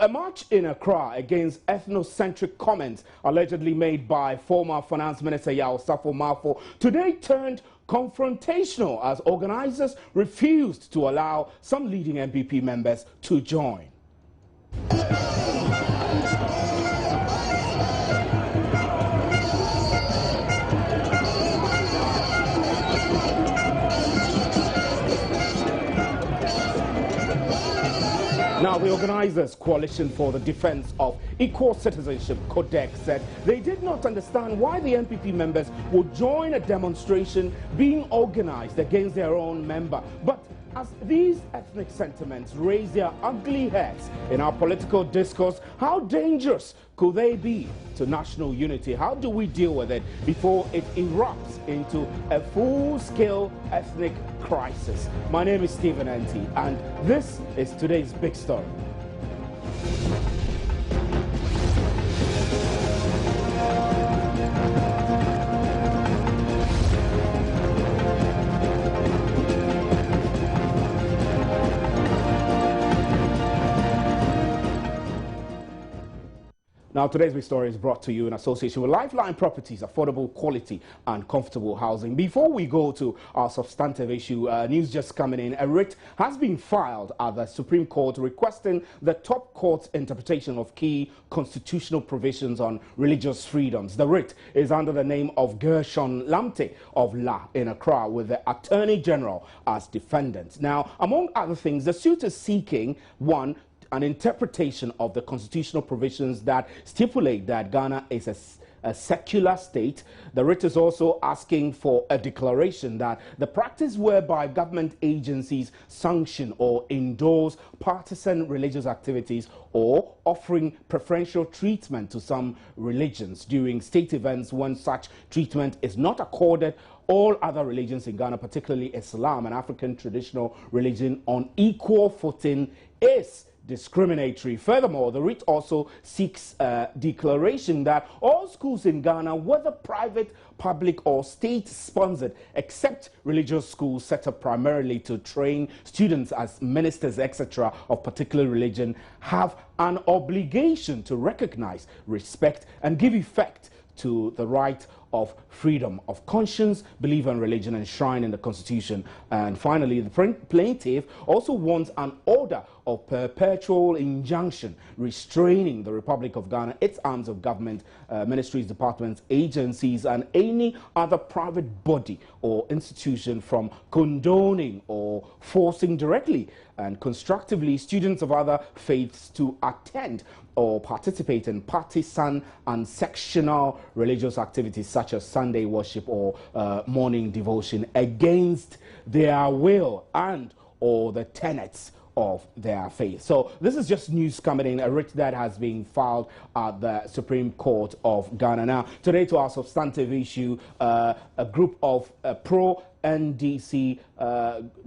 a march in Accra against ethnocentric comments allegedly made by former Finance Minister Yaw Osafo Marfo today turned confrontational as organizers refused to allow some leading MPP members to join. Now, the organizers' Coalition for the Defense of Equal Citizenship, CODEC, said they did not understand why the MPP members would join a demonstration being organized against their own member. But as these ethnic sentiments raise their ugly heads in our political discourse, how dangerous could they be to national unity? How do we deal with it before it erupts into a full-scale ethnic crisis? My name is Stephen Enti, and this is today's big story. Now, today's big story is brought to you in association with Lifeline Properties, affordable, quality, and comfortable housing. Before we go to our substantive issue, news just coming in. A writ has been filed at the Supreme Court requesting the top court's interpretation of key constitutional provisions on religious freedoms. The writ is under the name of Gershon Lamte of La in Accra, with the Attorney General as defendant. Now, among other things, the suit is seeking, one, an interpretation of the constitutional provisions that stipulate that Ghana is a secular state. The writ is also asking for a declaration that the practice whereby government agencies sanction or endorse partisan religious activities or offering preferential treatment to some religions during state events when such treatment is not accorded all other religions in Ghana, particularly Islam, an African traditional religion, on equal footing is discriminatory. Furthermore, the writ also seeks a declaration that all schools in Ghana, whether private, public or state-sponsored, except religious schools set up primarily to train students as ministers, etc., of particular religion, have an obligation to recognize, respect and give effect to the right of freedom of conscience, belief and religion enshrined in the Constitution. And finally, the plaintiff also wants an order of perpetual injunction restraining the Republic of Ghana, its arms of government, ministries, departments, agencies, and any other private body or institution from condoning or forcing directly and constructively students of other faiths to attend or participate in partisan and sectional religious activities such as Sunday worship or morning devotion against their will and or the tenets of their faith. So this is just news coming in, a writ that has been filed at the Supreme Court of Ghana. Now, today to our substantive issue, a group of pro-NDC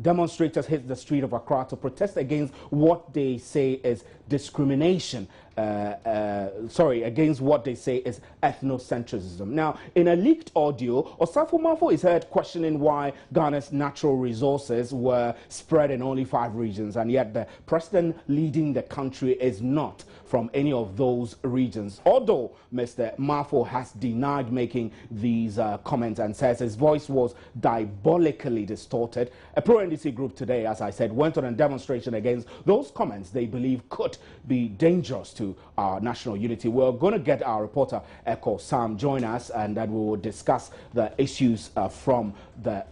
demonstrators hit the street of Accra to protest against what they say is discrimination, against what they say is ethnocentrism. Now, in a leaked audio, Osafo Marfo is heard questioning why Ghana's natural resources were spread in only 5 regions, and yet the president leading the country is not from any of those regions. Although Mr. Marfo has denied making these comments and says his voice was diabolically distorted, a pro-NDC group today, as I said, went on a demonstration against those comments they believe could be dangerous to our national unity. We're going to get our reporter, Echo Sam, join us, and that we will discuss the issues from the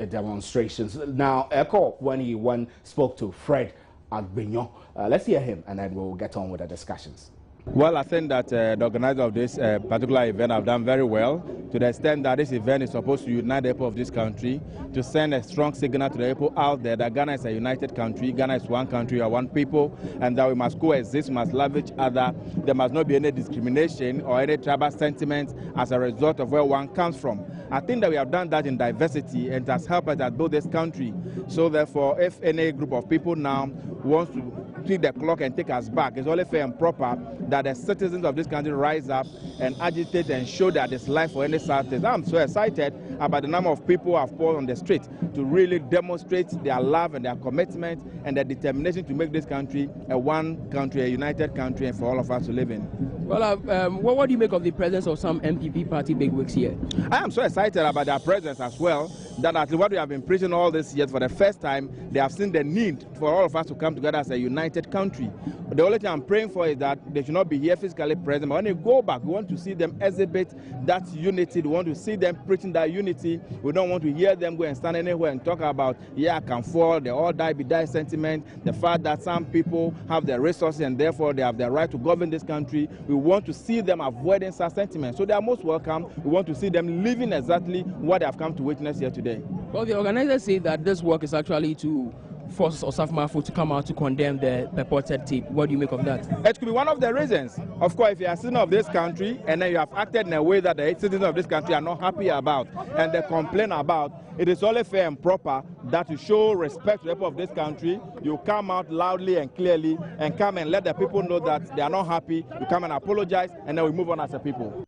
demonstrations. Now, Echo, when he spoke to Fred Agbenyo, let's hear him, and then we'll get on with the discussions. Well, I think that the organizer of this particular event have done very well, to the extent that this event is supposed to unite the people of this country, to send a strong signal to the people out there that Ghana is a united country, Ghana is one country, or one people, and that we must coexist, we must love each other. There must not be any discrimination or any tribal sentiment as a result of where one comes from. I think that we have done that in diversity, and it has helped us build this country. So therefore, if any group of people now wants to tweak the clock and take us back. It's only fair and proper that the citizens of this country rise up and agitate and show that there's life for any Southeast. I'm so excited about the number of people who have poured on the street to really demonstrate their love and their commitment and their determination to make this country a one country, a united country, and for all of us to live in. Well, what do you make of the presence of some MPP party bigwigs here? I am so excited about their presence as well, that at what we have been preaching all these years, for the first time, they have seen the need for all of us to come together as a united country. The only thing I'm praying for is that they should not be here physically present, but when they go back, we want to see them exhibit that unity. We want to see them preaching that unity. We don't want to hear them go and stand anywhere and talk about, yeah, I can fall, they all die, be die sentiment, the fact that some people have the resources and therefore they have the right to govern this country. We want to see them avoiding such sentiments. So they are most welcome. We want to see them living exactly what they have come to witness here today. Well, the organizers say that this work is actually to force Osafo Maafo to come out to condemn the purported tape. What do you make of that? It could be one of the reasons. Of course, if you are a citizen of this country and then you have acted in a way that the citizens of this country are not happy about and they complain about, it is only fair and proper that you show respect to the people of this country. You come out loudly and clearly and come and let the people know that they are not happy. You come and apologize, and then we move on as a people.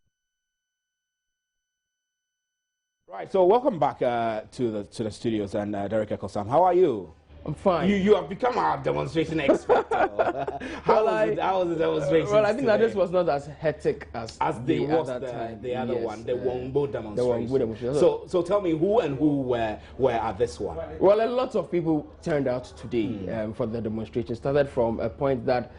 Right, so welcome back to the studios, and Derek Ekosam, how are you? I'm fine. You have become our demonstration expert. How was the demonstration? Well, I think that this was not as hectic as the other one, the Wombo demonstration. So tell me, who were at this one? Well, a lot of people turned out today for the demonstration. Started from a point that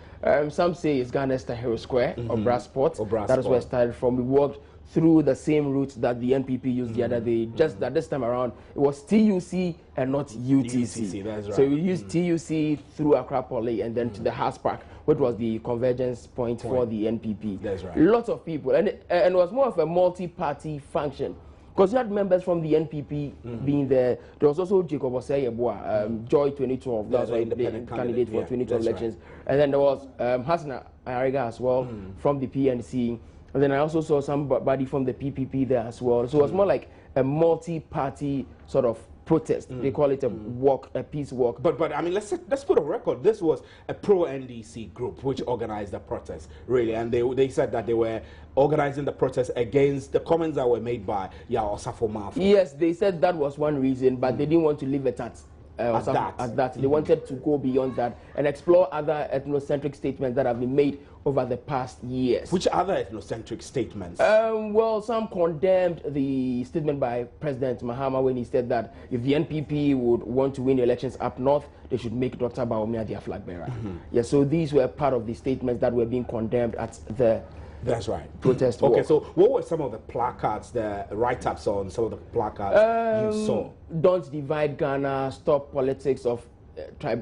some say is Ghana's Tahrir Square or Brassport. That is where it started from. We walked through the same route that the NPP used the other day, just that this time around it was TUC and not UTC. That's right. So we used TUC through Accra Poly and then to the House Park, which was the convergence point for the NPP. That's right. Lots of people, and it was more of a multi-party function, because you had members from the NPP being there. There was also Jacob Osei Asare, Joy 2012, that was the candidate for 2012 elections. Right. And then there was Hassan Ariga as well from the PNC. And then I also saw somebody from the PPP there as well. So it was more like a multi-party sort of protest. They call it a walk, a peace walk. But I mean, let's put a record. This was a pro-NDC group which organized the protest, really, and they said that they were organizing the protest against the comments that were made by Osafo Maafo. Yes, they said that was one reason, but they didn't want to leave it at that. They wanted to go beyond that and explore other ethnocentric statements that have been made over the past years. Which other ethnocentric statements? Well, some condemned the statement by President Mahama when he said that if the NPP would want to win the elections up north, they should make Dr. Bawumia their flag bearer. Yeah, so these were part of the statements that were being condemned at the That's right. Protest Okay, walk. So what were some of the placards, the write-ups on some of the placards you saw? Don't divide Ghana, stop politics of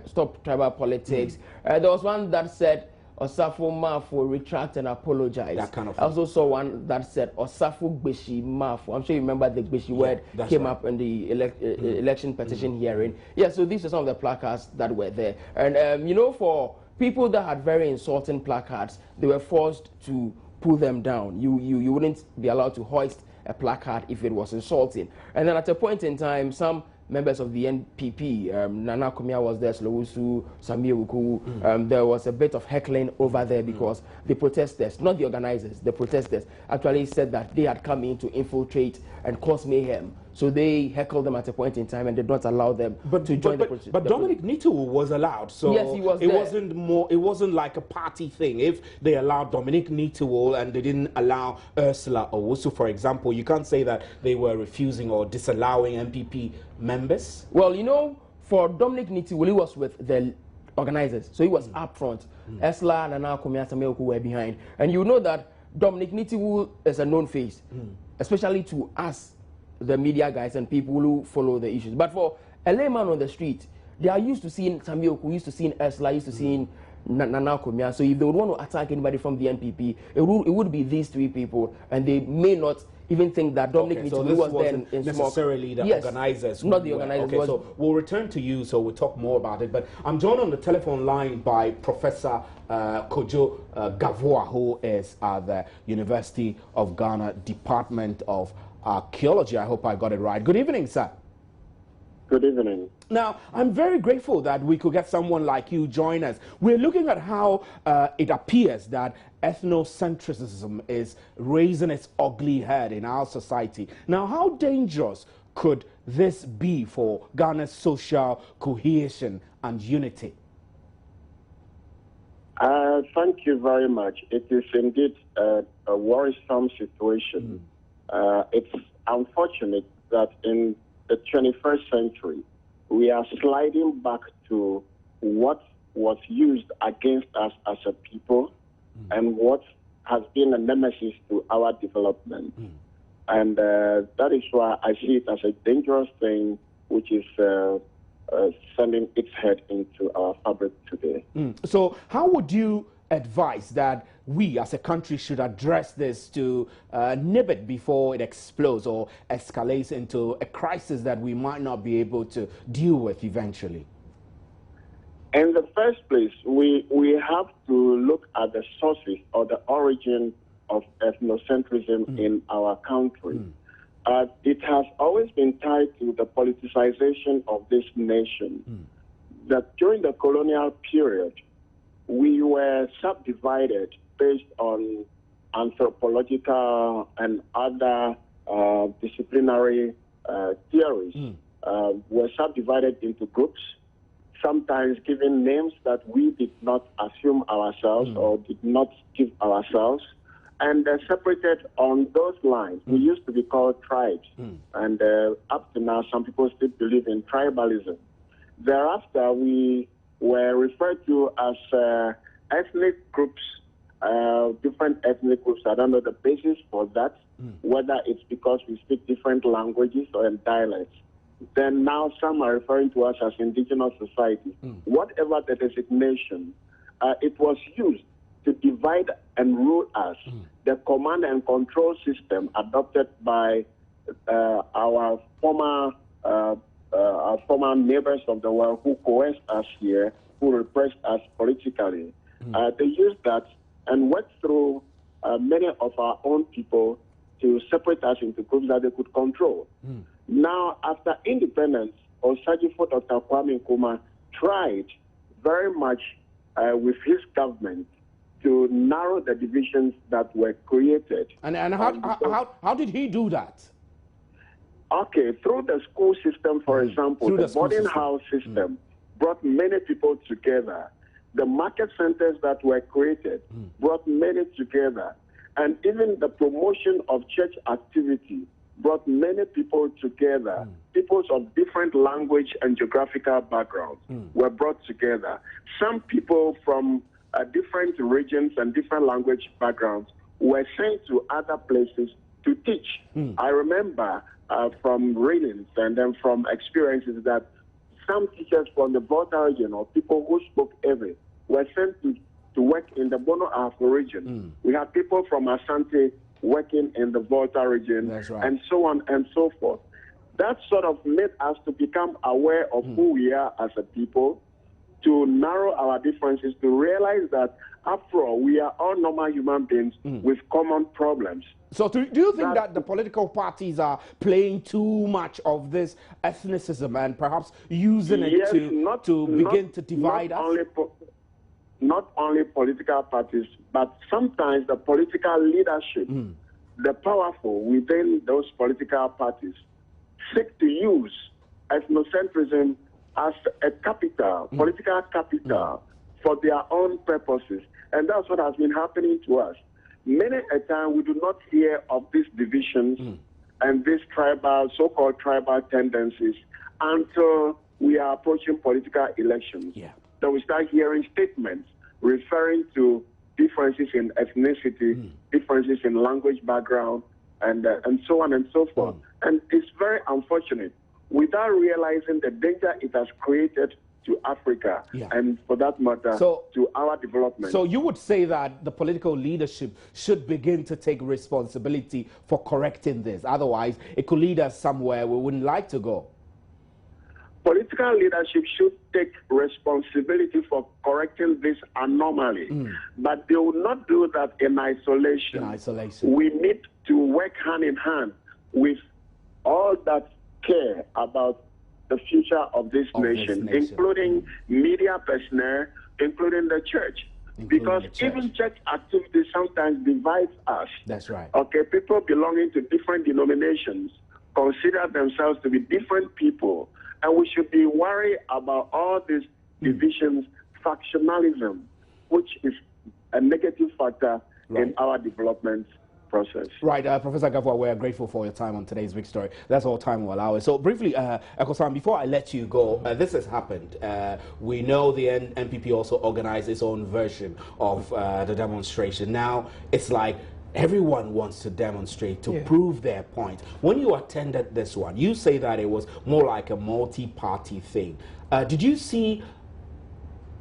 stop tribal politics. There was one that said Osafo Maafo retract and apologize. That kind of I also saw one that said Osafo Gbeshi Maafo. I'm sure you remember the Gbeshi word came up in the election petition hearing. Yeah, so these are some of the placards that were there. And you know, for people that had very insulting placards, they were forced to pull them down. You wouldn't be allowed to hoist a placard if it was insulting. And then at a point in time, some members of the NPP, Nana Kumia was there, Slowusu, Samir Wuku, there was a bit of heckling over there because the protesters, not the organizers, the protesters actually said that they had come in to infiltrate and cause mayhem. So they heckled them at a point in time and did not allow them to join the protest. But Dominic Nitu was allowed, so yes, he was it wasn't like a party thing. If they allowed Dominic Nitu and they didn't allow Ursula Owusu, for example, you can't say that they were refusing or disallowing MPP members. Well, you know, for Dominic Nitu, he was with the organizers, so he was up front. Ursula and Nana Kumia Sameoku were behind, and you know that Dominic Nitu is a known face, especially to us, the media guys and people who follow the issues. But for a layman on the street, they are used to seeing Samioku, used to seeing Ursula, used to seeing Nana Kumia. So if they would want to attack anybody from the NPP, it would be these three people, and they may not even think that Dominic Nitu was there in necessarily smoke. The organizers. Not the organizers. Okay, so we'll return to you, so we'll talk more about it. But I'm joined on the telephone line by Professor Kojo Gavoa, who is at the University of Ghana Department of Archaeology. I hope I got it right. Good evening, sir. Good evening. Now, I'm very grateful that we could get someone like you join us. We're looking at how it appears that ethnocentrism is raising its ugly head in our society. Now, how dangerous could this be for Ghana's social cohesion and unity? Thank you very much. It is indeed a worrisome situation. It's unfortunate that in the 21st century, we are sliding back to what was used against us as a people and what has been a nemesis to our development. And that is why I see it as a dangerous thing, which is sending its head into our fabric today. So how would you advise that we as a country should address this to nib it before it explodes or escalates into a crisis that we might not be able to deal with eventually? In the first place, we have to look at the sources or the origin of ethnocentrism in our country. It has always been tied to the politicization of this nation. That during the colonial period, we were subdivided based on anthropological and other disciplinary theories. Were subdivided into groups, sometimes given names that we did not assume ourselves or did not give ourselves, and separated on those lines. We used to be called tribes, and up to now, some people still believe in tribalism. Thereafter, we were referred to as ethnic groups, different ethnic groups. I don't know the basis for that, whether it's because we speak different languages or in dialects. Then now some are referring to us as indigenous societies. Whatever the designation, it was used to divide and rule us. The command and control system adopted by our former neighbors of the world who coerced us here, who repressed us politically. They used that and worked through many of our own people to separate us into groups that they could control. Now, after independence, Osajifo Dr. Kwame Nkrumah tried very much with his government to narrow the divisions that were created. And how did he do that? Okay, through the school system, for example, the boarding house system brought many people together. The market centers that were created brought many together. And even the promotion of church activity brought many people together. Peoples of different language and geographical backgrounds were brought together. Some people from different regions and different language backgrounds were sent to other places to teach. I remember from readings and then from experiences that some teachers from the Volta region or people who spoke Ewe were sent to work in the Bono Afro region. We had people from Asante working in the Volta region, and so on and so forth. That sort of made us to become aware of who we are as a people, to narrow our differences, to realize that after all, we are all normal human beings with common problems. So do you think that the political parties are playing too much of this ethnicism and perhaps using it to begin to divide us? Not only political parties, but sometimes the political leadership, the powerful within those political parties, seek to use ethnocentrism as a capital, political capital, for their own purposes. And that's what has been happening to us. Many a time we do not hear of these divisions and these tribal, so-called tribal tendencies until we are approaching political elections. Then we start hearing statements referring to differences in ethnicity, differences in language background, and so on and so forth. And it's very unfortunate, without realizing the danger it has created to Africa and, for that matter, to our development. So you would say that the political leadership should begin to take responsibility for correcting this. Otherwise, it could lead us somewhere we wouldn't like to go. Political leadership should take responsibility for correcting this anomaly, but they will not do that in isolation. We need to work hand in hand with all that care about the future of this nation, including media personnel, including the church. Because even church activity sometimes divides us. That's right. Okay, people belonging to different denominations consider themselves to be different people, and we should be worried about all these divisions, factionalism, which is a negative factor in our development process. Right, Professor Gafwa, we are grateful for your time on today's Big Story. That's all time will allow us. So briefly, Ekosan, before I let you go, this has happened. We know the NPP also organized its own version of the demonstration. Now, it's like everyone wants to demonstrate to prove their point. When you attended this one, you say that it was more like a multi-party thing. Did you see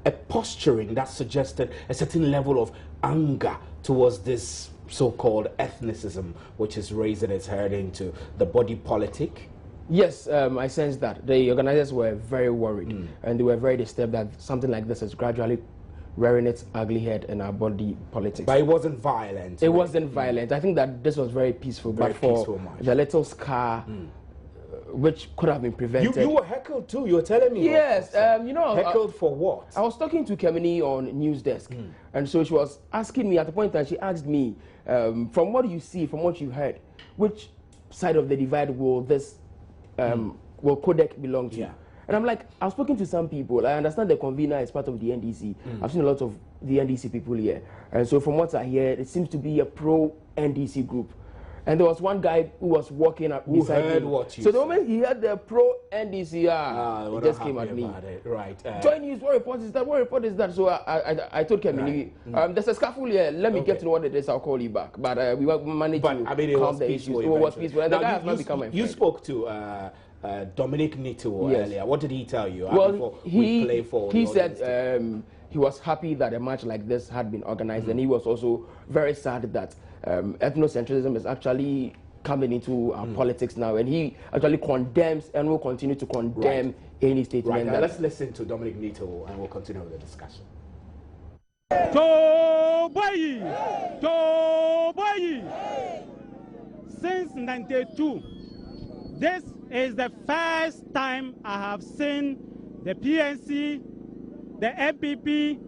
a posturing that suggested a certain level of anger towards this so-called ethnicism, which is raising its head into the body politic? Yes, I sense that. The organizers were very worried and they were very disturbed that something like this is gradually rearing its ugly head in our body politics. But it wasn't violent. It wasn't violent. I think that this was very peaceful, but for the little scar which could have been prevented. You were heckled too, you were telling me. Yes, you know. Heckled for what? I was talking to Kemini on News Desk, and so she was asking me at the point that she asked me, from what you see, from what you heard, which side of the divide will this, will Codec belong to? And I'm like, I've spoken to some people. I understand the convener is part of the NDC. I've seen a lot of the NDC people here. And so from what I hear, it seems to be a pro-NDC group. And there was one guy who was walking up beside me. So the moment he had the pro-NDC, he just came at me. Right. Join news, what report is that? What report is that? So I told Kemini, there's a scuffle here. Let me get to know what it is. I'll call you back. But we managed to calm the issues. It was peaceful. And the guy has not become my friend. You spoke to Dominic Nito earlier. What did he tell you? Well, he said he was happy that a match like this had been organized, and he was also very sad that ethnocentrism is actually coming into our politics now, and he actually condemns and will continue to condemn any statement. Now let's listen to Dominic Nito and we'll continue with the discussion. Since 92, this is the first time I have seen the PNC, the MPP,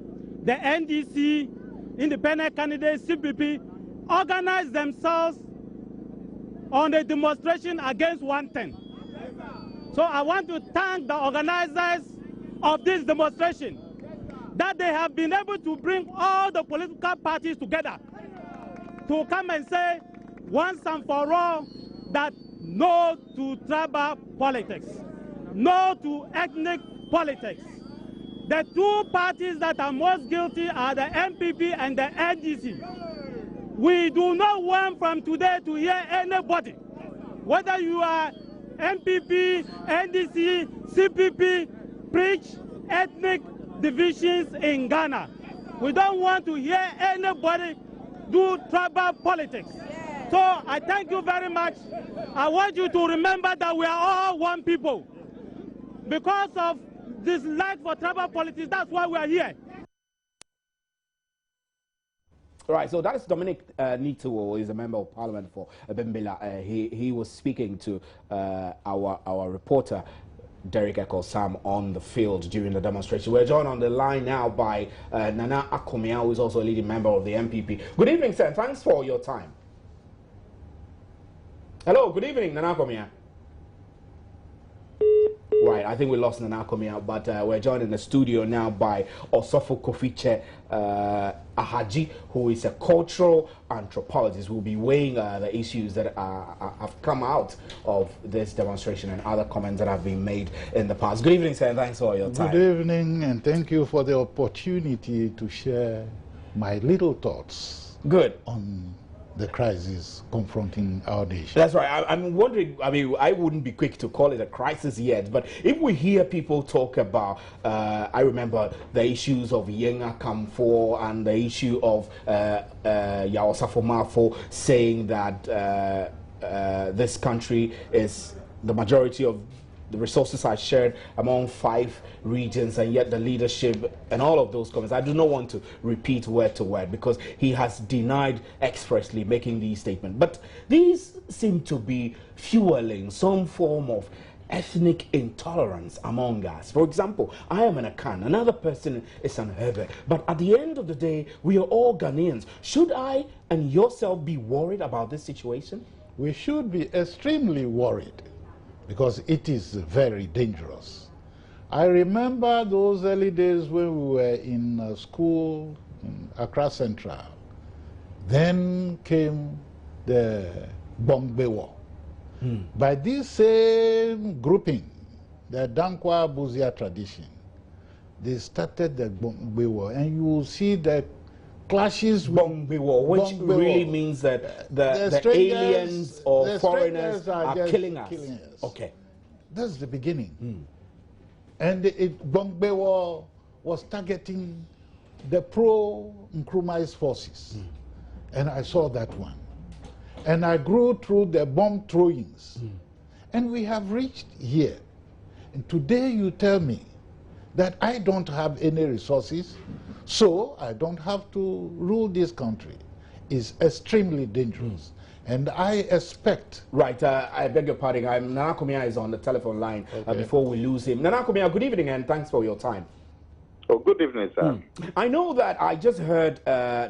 the NDC, independent candidates, CPP, organize themselves on a demonstration against one thing. So I want to thank the organizers of this demonstration that they have been able to bring all the political parties together to come and say once and for all that no to tribal politics, no to ethnic politics. The two parties that are most guilty are the MPP and the NDC. We do not want from today to hear anybody, whether you are MPP, NDC, CPP, preach ethnic divisions in Ghana. We don't want to hear anybody do tribal politics. So I thank you very much. I want you to remember that we are all one people. Because of this lack for tribal politics, that's why we are here. All right, so that's Dominic Nito, is a member of parliament for Bimbila. He was speaking to our reporter, Derek Echo Sam, on the field during the demonstration. We're joined on the line now by Nana Akomia, who is also a leading member of the MPP. Good evening, sir. Thanks for your time. Hello, good evening, Nana Akomia. Right, I think we lost Nana Akomia, but we're joined in the studio now by Osofo Kofiche Ahaji, who is a cultural anthropologist who will be weighing the issues that have come out of this demonstration and other comments that have been made in the past. Good evening, sir, and thanks for your time. Good evening, and thank you for the opportunity to share my little thoughts on the crisis confronting our nation. That's right. I'm wondering, I mean, I wouldn't be quick to call it a crisis yet, but if we hear people talk about, I remember the issues of Yenga Kamfo and the issue of Yao Safomafo saying that this country is the majority of the resources are shared among 5 regions, and yet the leadership and all of those comments, I do not want to repeat word to word because he has denied expressly making these statements. But these seem to be fueling some form of ethnic intolerance among us. For example, I am an Akan, another person is an Hebe, but at the end of the day, we are all Ghanaians. Should I and yourself be worried about this situation? We should be extremely worried because it is very dangerous. I remember those early days when we were in school in Accra Central. Then came the Bombe War. By this same grouping, the Dankwa Buzia tradition, they started the Bombe War, and you will see the clashes. Bombe War, which really means that the aliens or foreigners are killing us. Okay. That's the beginning. And Bombe War was targeting the pro-Nkrumah's forces. And I saw that one. And I grew through the bomb throwings. And we have reached here. And today you tell me that I don't have any resources, so I don't have to rule this country. It's extremely dangerous. And I expect... Right, I beg your pardon. Nana Komia is on the telephone line before we lose him. Nana Komia, good evening and thanks for your time. Oh, good evening, sir. I know that I just heard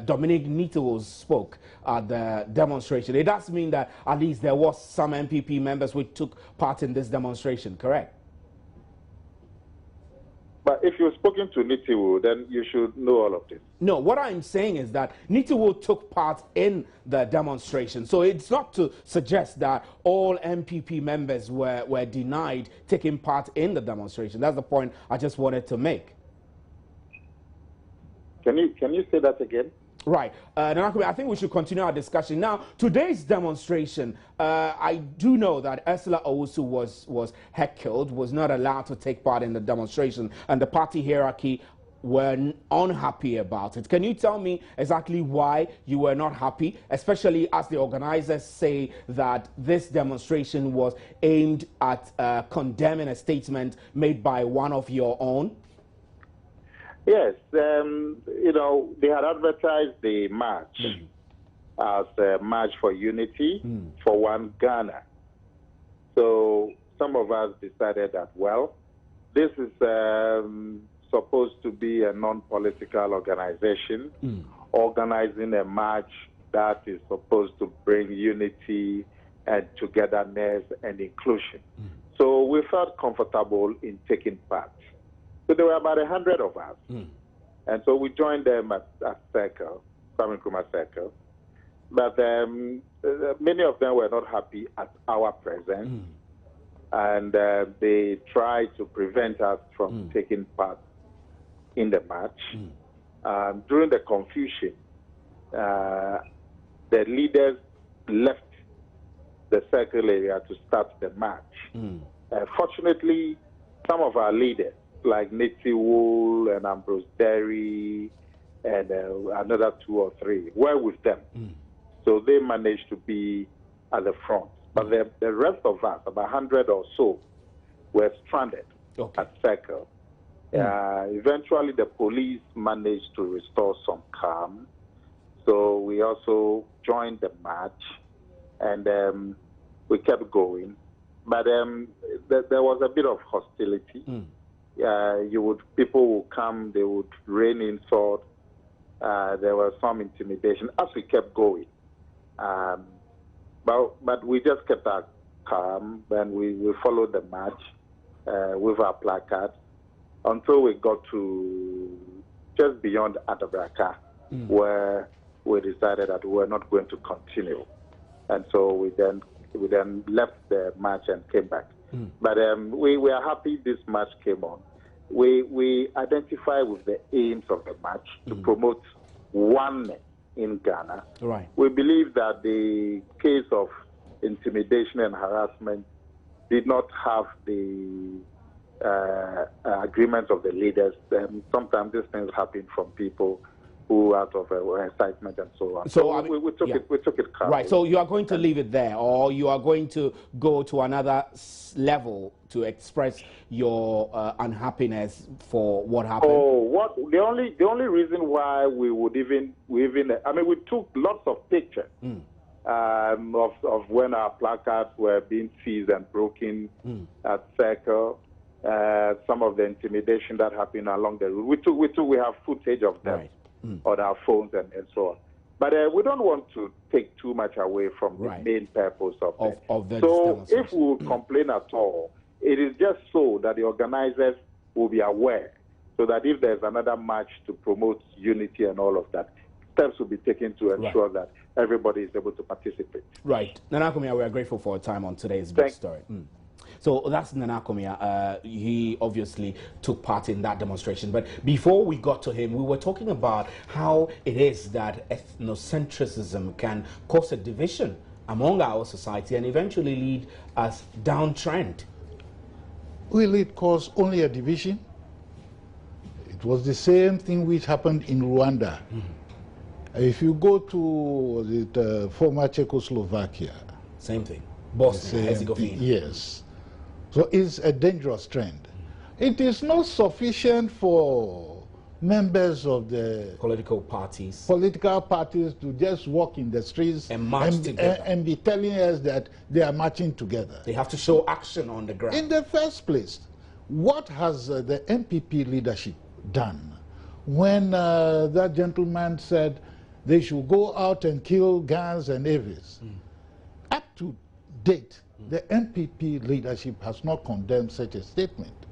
Dominic Nito spoke at the demonstration. It does mean that at least there was some MPP members who took part in this demonstration, correct? But if you've spoken to Nitiwo, then you should know all of this. No, what I'm saying is that Nitiwo took part in the demonstration. So it's not to suggest that all MPP members were denied taking part in the demonstration. That's the point I just wanted to make. Can you say that again? Right. I think we should continue our discussion. Now, today's demonstration, I do know that Ursula Owusu was heckled, was not allowed to take part in the demonstration, and the party hierarchy were unhappy about it. Can you tell me exactly why you were not happy, especially as the organizers say that this demonstration was aimed at condemning a statement made by one of your own? Yes, you know, they had advertised the march as a march for unity for one Ghana. So some of us decided that, well, this is supposed to be a non-political organization organizing a march that is supposed to bring unity and togetherness and inclusion. So we felt comfortable in taking part. So there were about 100 of us. And so we joined them at Circle, Kwame Nkrumah Circle. But many of them were not happy at our presence. And they tried to prevent us from taking part in the march. During the confusion, the leaders left the Circle area to start the march. Fortunately, some of our leaders, like Nitty Wool and Ambrose Derry and another 2 or 3 were with them. So they managed to be at the front. But the rest of us, about 100 or so, were stranded at Circle. Eventually, the police managed to restore some calm. So we also joined the march, and we kept going. But there was a bit of hostility. People would come, they would rain insult. There was some intimidation as we kept going. But we just kept our calm, and we followed the march with our placards until we got to just beyond Adabraka, where we decided that we were not going to continue. And so we then left the march and came back. But we were happy this march came on. We identify with the aims of the march to promote oneness in Ghana. Right. We believe that the case of intimidation and harassment did not have the agreement of the leaders. Sometimes these things happen from people who out of excitement and so on. So we took it calmly. Right, so you are going to leave it there, or you are going to go to another level to express your unhappiness for what happened? Oh, the only reason why we took lots of pictures of when our placards were being seized and broken at Circle, some of the intimidation that happened along the route. We have footage of them on our phones and so on. But we don't want to take too much away from the main purpose of this. So if we complain at all, it is just so that the organizers will be aware, so that if there's another march to promote unity and all of that, steps will be taken to ensure that everybody is able to participate. Right. Nana Akomia, we are grateful for your time on today's big story. So that's Nana Akomia. He obviously took part in that demonstration. But before we got to him, we were talking about how it is that ethnocentrism can cause a division among our society and eventually lead us downtrend. Will it cause only a division? It was the same thing which happened in Rwanda. If you go to the former Czechoslovakia, same thing. Bosnia, Herzegovina. Yes. So it's a dangerous trend. It is not sufficient for members of the political parties to just walk in the streets and march together and be telling us that they are marching together. They have to show action on the ground. In the first place, what has the NPP leadership done when that gentleman said they should go out and kill Gans and Avis? Up to date, the NPP leadership has not condemned such a statement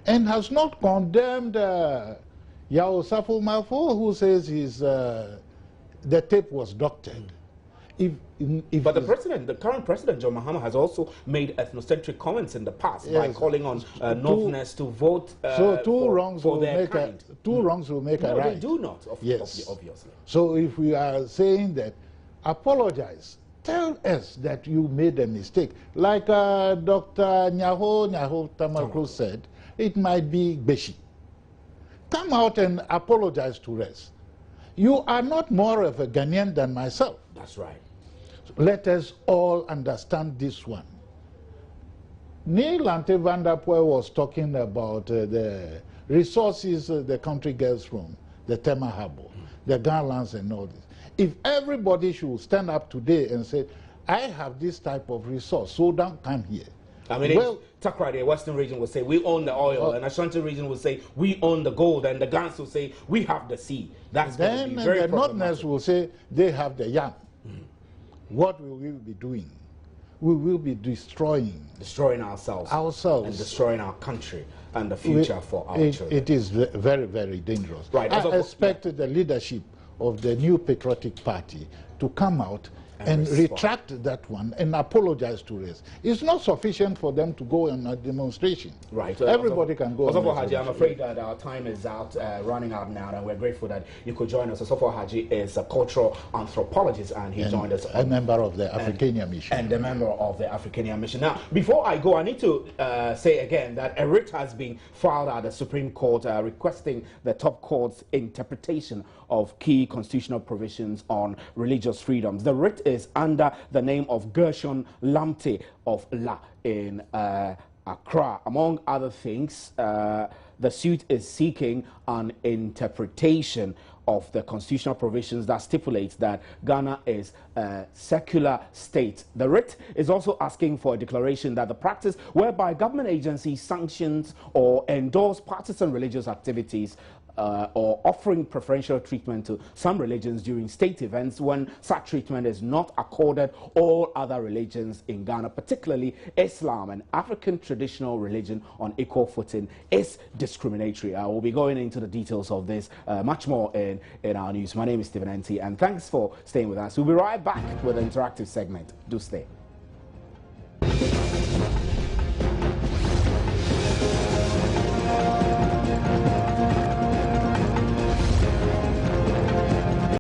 and has not condemned Yao Safo Mafo, who says the tape was doctored. But the current president, John Mahama, has also made ethnocentric comments in the past by calling on Northerners to vote so two wrongs will make a right. They do not, obviously. So if we are saying that, apologize. Tell us that you made a mistake. Like Dr. Nyaho Tamaklu said, it might be Beshi. Come out and apologize to us. You are not more of a Ghanaian than myself. That's right. So let us all understand this one. Neil Ante van der Poel was talking about the resources the country gets from the Tema Harbor, the Garlands and all this. If everybody should stand up today and say, I have this type of resource, so don't come here. I mean, well, Takra, the Western region will say, we own the oil, and Ashanti region will say, we own the gold, and the Gans will say, we have the sea. That's then going to be very the Northerners will say, they have the yam. What will we be doing? We will be destroying ourselves, and destroying our country and the future for our children. It is very, very dangerous. Right. I expect the leadership of the new patriotic party to come out and retract that one and apologize to us. It's not sufficient for them to go on a demonstration. Right. Everybody can go. Osofo Haji, I'm afraid that our time is running out now, and we're grateful that you could join us. Osofo Haji is a cultural anthropologist, and he joined us. A member of the Africania Mission. And a member of the Africania Mission. Now, before I go, I need to say again that a writ has been filed at the Supreme Court requesting the top court's interpretation of key constitutional provisions on religious freedoms. The writ is under the name of Gershon Lamte of La in Accra. Among other things, the suit is seeking an interpretation of the constitutional provisions that stipulates that Ghana is a secular state. The writ is also asking for a declaration that the practice whereby government agencies sanctions or endorse partisan religious activities or offering preferential treatment to some religions during state events when such treatment is not accorded all other religions in Ghana, particularly Islam, an African traditional religion on equal footing, is discriminatory. We'll be going into the details of this much more in our news. My name is Stephen Enti, and thanks for staying with us. We'll be right back with an interactive segment. Do stay.